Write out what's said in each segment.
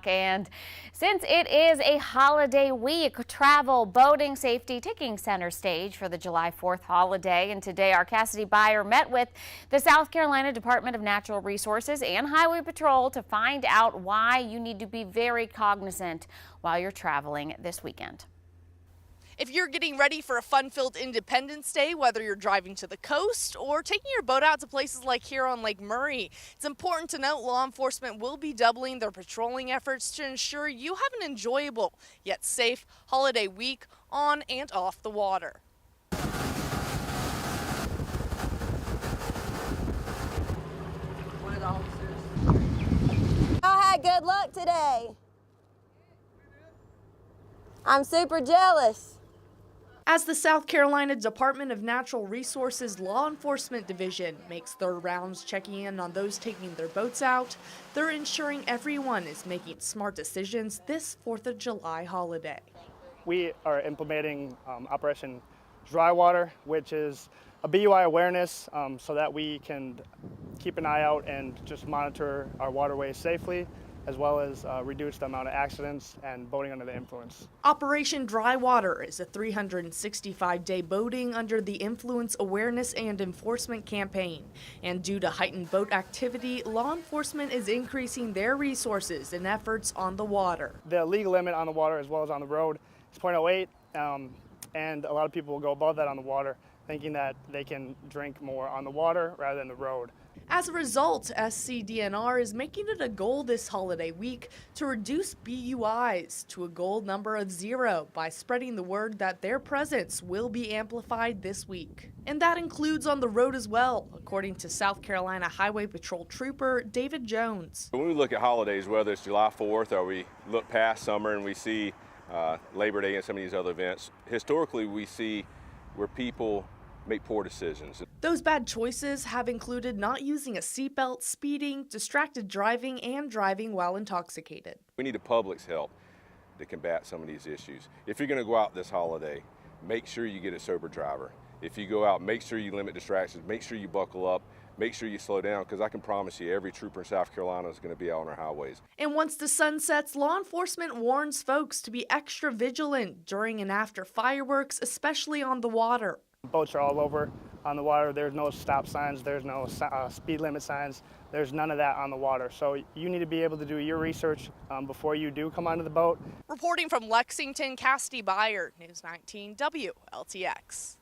And since it is a holiday week, travel, boating, safety taking center stage for the July 4th holiday. And today our Cassidy Buyer met with the South Carolina Department of Natural Resources and Highway Patrol to find out why you need to be very cognizant while you're traveling this weekend. If you're getting ready for a fun-filled Independence Day, whether you're driving to the coast or taking your boat out to places like here on Lake Murray, it's important to note law enforcement will be doubling their patrolling efforts to ensure you have an enjoyable yet safe holiday week on and off the water. I had good luck today. I'm super jealous. As the South Carolina Department of Natural Resources Law Enforcement Division makes their rounds checking in on those taking their boats out, they're ensuring everyone is making smart decisions this 4th of July holiday. We are implementing Operation Dry Water, which is a BUI awareness so that we can keep an eye out and just monitor our waterways safely, as well as reduce the amount of accidents and boating under the influence. Operation Dry Water is a 365-day boating under the influence awareness and enforcement campaign. And due to heightened boat activity, law enforcement is increasing their resources and efforts on the water. The legal limit on the water as well as on the road is 0.08, and a lot of people will go above that on the water, thinking that they can drink more on the water rather than the road. As a result, SCDNR is making it a goal this holiday week to reduce BUIs to a goal number of 0 by spreading the word that their presence will be amplified this week. And that includes on the road as well, according to South Carolina Highway Patrol Trooper David Jones. When we look at holidays, whether it's July 4th or we look past summer and we see Labor Day and some of these other events, historically we see where people make poor decisions. Those bad choices have included not using a seatbelt, speeding, distracted driving, and driving while intoxicated. We need the public's help to combat some of these issues. If you're going to go out this holiday, make sure you get a sober driver. If you go out, make sure you limit distractions, make sure you buckle up, make sure you slow down, because I can promise you every trooper in South Carolina is going to be out on our highways. And once the sun sets, law enforcement warns folks to be extra vigilant during and after fireworks, especially on the water. Boats are all over on the water. There's no stop signs, there's no speed limit signs, there's none of that on the water. So you need to be able to do your research before you do come onto the boat. Reporting from Lexington, Cassidy Buyer, News 19 WLTX.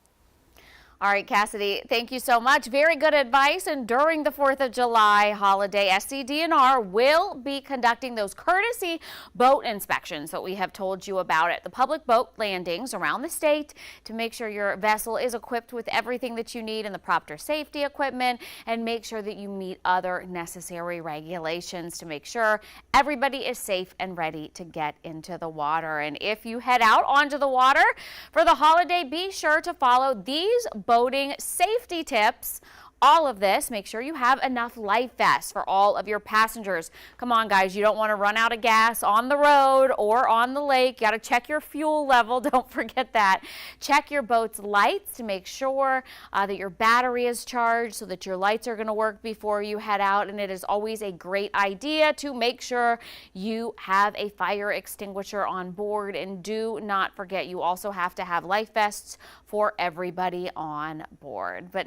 All right, Cassidy, thank you so much. Very good advice. And during the 4th of July holiday, SCDNR will be conducting those courtesy boat inspections that we have told you about at the public boat landings around the state to make sure your vessel is equipped with everything that you need and the proper safety equipment, and make sure that you meet other necessary regulations to make sure everybody is safe and ready to get into the water. And if you head out onto the water for the holiday, be sure to follow these boating safety tips. All of this, make sure you have enough life vests for all of your passengers. Come on, guys, you don't want to run out of gas on the road or on the lake. You got to check your fuel level. Don't forget that. Check your boat's lights to make sure that your battery is charged so that your lights are going to work before you head out. And it is always a great idea to make sure you have a fire extinguisher on board. And do not forget, you also have to have life vests for everybody on board. But